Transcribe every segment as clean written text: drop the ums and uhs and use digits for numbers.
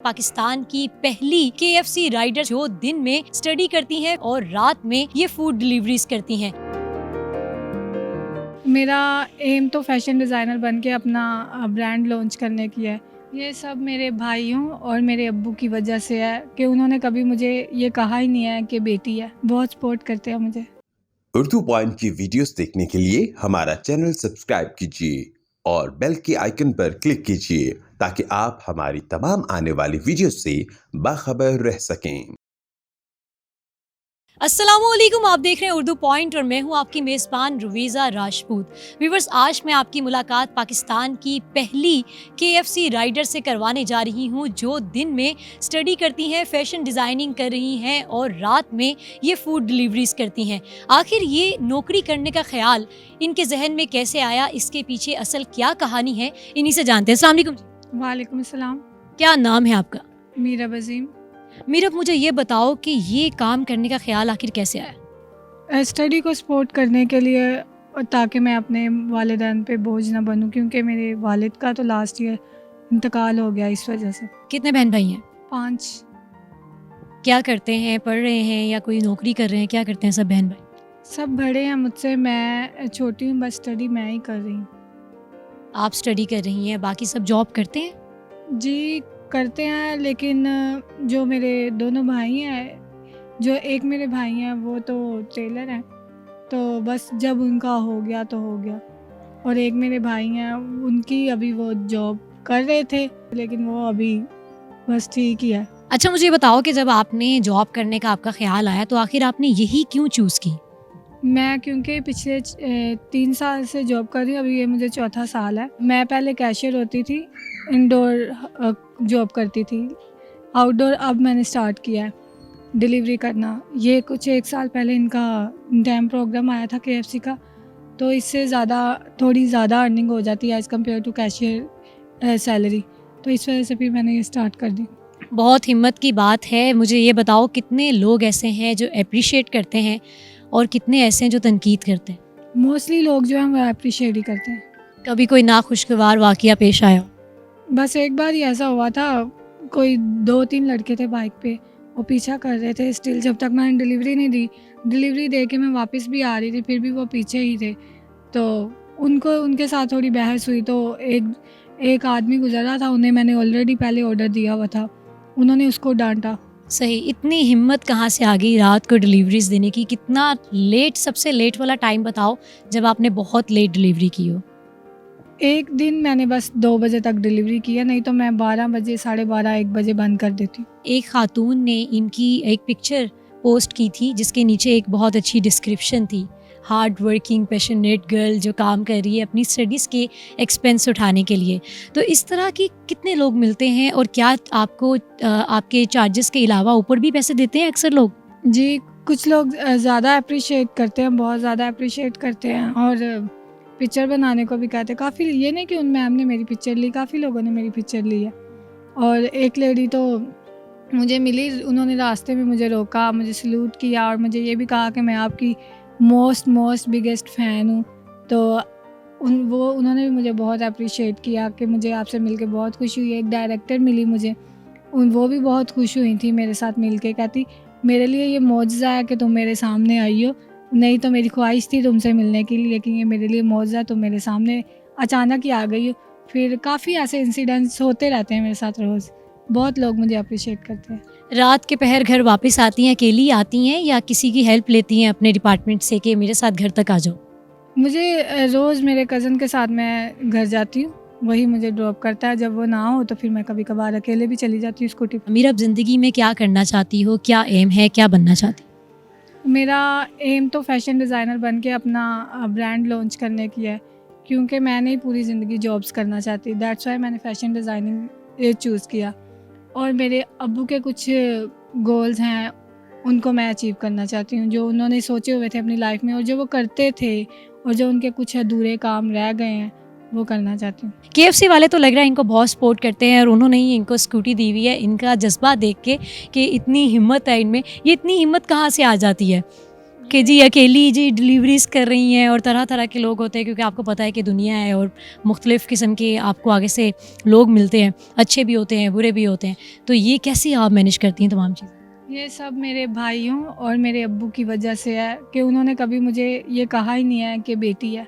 पाकिस्तान की पहली KFC rider जो दिन में स्टडी करती हैं और रात में ये फूड डिलीवरीज करती हैं। मेरा एम तो फैशन डिज़ाइनर बन के अपना ब्रांड लॉन्च करने की है। ये सब मेरे भाइयों और मेरे अब्बू की वजह से है कि उन्होंने कभी मुझे ये कहा ही नहीं है कि बेटी है। बहुत सपोर्ट करते हैं मुझे। उर्दू पॉइंट की वीडियोस देखने के लिए हमारा चैनल सब्सक्राइब कीजिए और बेल के आइकन पर क्लिक कीजिए ताकि आप हमारी तमाम आने वाली वीडियोस से बाखबर रह सकें। अस्सलामुअलैकुम, आप देख रहे हैं उर्दू पॉइंट और मैं हूं आपकी मेज़बान रुवीज़ा राजपूत। व्यूअर्स, आज मैं आपकी मुलाकात पाकिस्तान की पहली KFC राइडर से करवाने जा रही हूं जो दिन में स्टडी करती हैं, फैशन डिज़ाइनिंग कर रही हैं और रात में ये फूड डिलीवरीज करती हैं। आखिर ये नौकरी करने का ख्याल इनके जहन में कैसे आया, इसके पीछे असल क्या कहानी है, इन्हीं से जानते हैं। अस्सलाम वालेकुम। वालेकुम अस्सलाम। क्या नाम है आपका? मीरा वज़ीम। मीरा, मुझे ये बताओ कि ये काम करने का ख्याल आखिर कैसे आया? स्टडी को सपोर्ट करने के लिए और ताकि मैं अपने वालिदैन पे बोझ ना बनूं, क्योंकि मेरे वालिद का तो लास्ट ईयर इंतकाल हो गया इस वजह से। कितने बहन भाई हैं? 5। क्या करते हैं? पढ़ रहे हैं या कोई नौकरी कर रहे हैं? क्या करते हैं सब बहन भाई? सब बड़े हैं मुझसे, मैं छोटी हूँ, बस स्टडी मैं ही कर रही हूँ। आप स्टडी कर रही हैं, बाकी सब जॉब करते हैं? जी करते हैं, लेकिन जो मेरे दोनों भाई हैं, जो एक मेरे भाई हैं वो तो टेलर हैं, तो बस जब उनका हो गया तो हो गया। और एक मेरे भाई हैं, उनकी अभी वो जॉब कर रहे थे लेकिन वो अभी बस ठीक ही है। अच्छा, मुझे ये बताओ कि जब आपने जॉब करने का आपका ख्याल आया तो आखिर आपने यही क्यों चूज़ की? मैं क्योंकि पिछले 3 साल से जॉब कर रही हूँ, अभी ये मुझे चौथा साल है। मैं पहले कैशियर होती थी, इंडोर जॉब करती थी। आउटडोर अब मैंने स्टार्ट किया है डिलीवरी करना। ये कुछ 1 साल पहले इनका डैम प्रोग्राम आया था KFC का, तो इससे थोड़ी ज़्यादा अर्निंग हो जाती है as compared to cashier salary, तो इस वजह से फिर मैंने ये स्टार्ट कर दी। बहुत हिम्मत की बात है। मुझे ये बताओ, कितने लोग ऐसे हैं जो अप्रिशिएट करते हैं और कितने ऐसे हैं जो तनकीद करते हैं? मोस्टली लोग जो हैं वो अप्रिशिएट ही करते हैं। कभी कोई नाखुशगवार वाक़या पेश आया हो? बस एक बार ही ऐसा हुआ था, कोई 2-3 लड़के थे बाइक पे, वो पीछा कर रहे थे स्टिल, जब तक मैंने डिलीवरी दे के मैं वापस भी आ रही थी फिर भी वो पीछे ही थे। तो उनके साथ थोड़ी बहस हुई, तो एक आदमी गुजरा था, उन्हें मैंने ऑलरेडी पहले ऑर्डर दिया हुआ था, उन्होंने उसको डांटा। सही, इतनी हिम्मत कहाँ से आ गई रात को डिलीवरीज देने की? कितना लेट, सबसे लेट वाला टाइम बताओ जब आपने बहुत लेट डिलीवरी की हो। एक दिन मैंने बस 2 बजे तक डिलीवरी की है, नहीं तो मैं 12 बजे, 12:30, 1 बजे बंद कर देती हूँ। एक खातून ने इनकी एक पिक्चर पोस्ट की थी जिसके नीचे एक बहुत अच्छी डिस्क्रिप्शन थी, हार्ड वर्किंग पैशनेट गर्ल जो काम कर रही है अपनी स्टडीज़ के एक्सपेंस उठाने के लिए। तो इस तरह की कितने लोग मिलते हैं और क्या आपको आपके चार्जेस के अलावा ऊपर भी पैसे देते हैं अक्सर लोग? जी, कुछ लोग ज़्यादा अप्रिशिएट करते हैं, बहुत ज़्यादा अप्रिशिएट करते हैं और पिक्चर बनाने को भी कहते हैं। काफ़ी, ये नहीं कि उन मैम ने मेरी पिक्चर ली, काफ़ी लोगों ने मेरी पिक्चर ली है। और एक लेडी तो मुझे मिली, उन्होंने रास्ते में मुझे रोका, मुझे सल्यूट किया और मुझे ये भी कहा कि मैं आपकी मोस्ट बिगेस्ट फ़ैन हूँ। तो उन्होंने भी मुझे बहुत अप्रिशिएट किया कि मुझे आपसे मिलके बहुत खुशी हुई। एक डायरेक्टर मिली मुझे, वो भी बहुत खुश हुई थी मेरे साथ मिल के, कहती मेरे लिए ये मौजज़ा है कि तुम मेरे सामने आई हो, नहीं तो मेरी ख्वाहिश थी तुमसे मिलने की, लेकिन ये मेरे लिए मौजज़ा, तुम मेरे सामने अचानक ही आ गई हो। फिर काफ़ी ऐसे इंसिडेंट्स होते रहते हैं मेरे साथ रोज़, बहुत लोग मुझे अप्रिशिएट करते हैं। रात के पहर घर वापस आती हैं, अकेली आती हैं या किसी की हेल्प लेती हैं अपने डिपार्टमेंट से कि मेरे साथ घर तक आ जाओ? मुझे रोज़ मेरे कज़न के साथ मैं घर जाती हूँ, वही मुझे ड्रॉप करता है। जब वो ना हो तो फिर मैं कभी कभार अकेले भी चली जाती हूँ स्कूटी पर। अमीर, अब ज़िंदगी में क्या करना चाहती हो? क्या एम है? क्या बनना चाहती? मेरा एम तो फैशन डिज़ाइनर बन के अपना ब्रांड लॉन्च करने की है, क्योंकि मैं नहीं पूरी ज़िंदगी जॉब्स करना चाहती। दैट्स वाई मैंने फ़ैशन डिज़ाइनिंग चूज़ किया। और मेरे अब्बू के कुछ गोल्स हैं, उनको मैं अचीव करना चाहती हूँ, जो उन्होंने सोचे हुए थे अपनी लाइफ में और जो वो करते थे और जो उनके कुछ अधूरे काम रह गए हैं वो करना चाहती हूँ। KFC वाले तो लग रहा है इनको बहुत सपोर्ट करते हैं और उन्होंने ही इनको स्कूटी दी हुई है। इनका जज्बा देख के कि इतनी हिम्मत है इनमें, ये इतनी हिम्मत कहाँ से आ जाती है? कि जी अकेली जी डिलीवरीज कर रही हैं और तरह तरह के लोग होते हैं, क्योंकि आपको पता है कि दुनिया है और मुख्तलिफ़ किस्म के आपको आगे से लोग मिलते हैं, अच्छे भी होते हैं बुरे भी होते हैं, तो ये कैसे आप मैनेज करती हैं तमाम चीज़ें? ये सब मेरे भाइयों और मेरे अब्बू की वजह से है कि उन्होंने कभी मुझे ये कहा ही नहीं है कि बेटी है,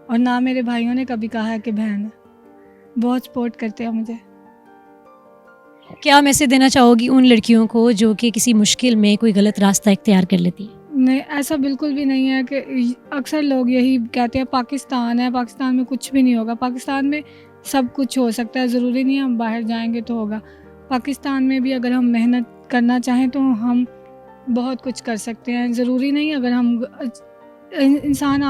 और ना मेरे भाइयों ने कभी कहा है कि बहन है। बहुत सपोर्ट करते हैं मुझे। क्या मैसेज देना चाहोगी उन लड़कियों को जो कि किसी मुश्किल में कोई गलत रास्ता इख्तियार कर लेती हैं? नहीं, ऐसा बिल्कुल भी नहीं है कि अक्सर लोग यही कहते हैं पाकिस्तान है, पाकिस्तान में कुछ भी नहीं होगा। पाकिस्तान में सब कुछ हो सकता है, ज़रूरी नहीं है हम बाहर जाएंगे तो होगा। पाकिस्तान में भी अगर हम मेहनत करना चाहें तो हम बहुत कुछ कर सकते हैं। ज़रूरी नहीं अगर हम इंसान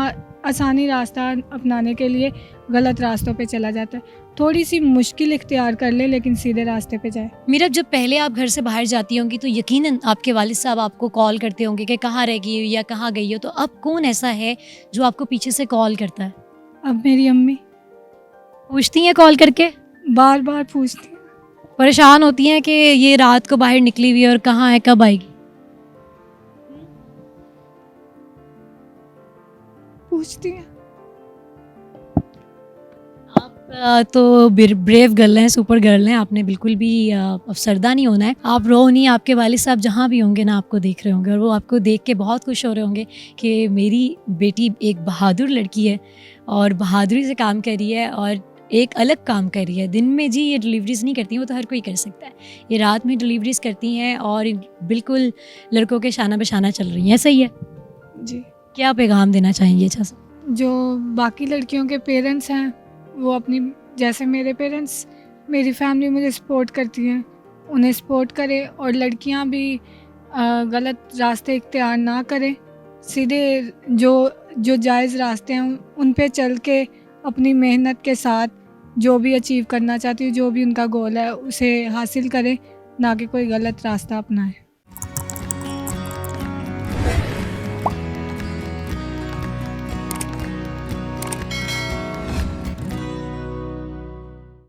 आसानी रास्ता अपनाने के लिए गलत रास्तों पे चला जाता है। थोड़ी सी मुश्किल इख्तियार कर ले लेकिन सीधे रास्ते पे जाए। मीरा, जब पहले आप घर से बाहर जाती होंगी तो यकीनन आपके वालिद साहब आपको कॉल करते होंगे कि कहाँ रह गई हो या कहाँ गई हो, तो अब कौन ऐसा है जो आपको पीछे से कॉल करता है? अब मेरी अम्मी पूछती हैं कॉल करके? बार बार पूछती हैं। परेशान होती हैं कि ये रात को बाहर निकली हुई है और कहाँ है, कब आएगी? पूछती हैं। आप तो ब्रेव गर्ल हैं, सुपर गर्ल हैं, आपने बिल्कुल भी अफसरदा नहीं होना है। आप रो नहीं, आपके वालिद साहब जहाँ भी होंगे ना आपको देख रहे होंगे और वो आपको देख के बहुत खुश हो रहे होंगे कि मेरी बेटी एक बहादुर लड़की है और बहादुरी से काम कर रही है और एक अलग काम कर रही है। दिन में जी ये डिलीवरीज नहीं करती, वो तो हर कोई कर सकता है, ये रात में डिलीवरीज करती हैं और बिल्कुल लड़कों के शाना बशाना चल रही हैं। सही है जी। क्या पैगाम देना चाहेंगे? अच्छा सा जो बाकी लड़कियों के पेरेंट्स हैं वो अपनी, जैसे मेरे पेरेंट्स, मेरी फैमिली मुझे सपोर्ट करती हैं, उन्हें सपोर्ट करें। और लड़कियां भी गलत रास्ते इख्तियार ना करें, सीधे जो जायज़ रास्ते हैं उन पे चल के अपनी मेहनत के साथ जो भी अचीव करना चाहती हूँ, जो भी उनका गोल है उसे हासिल करें, ना कि कोई गलत रास्ता अपनाएं।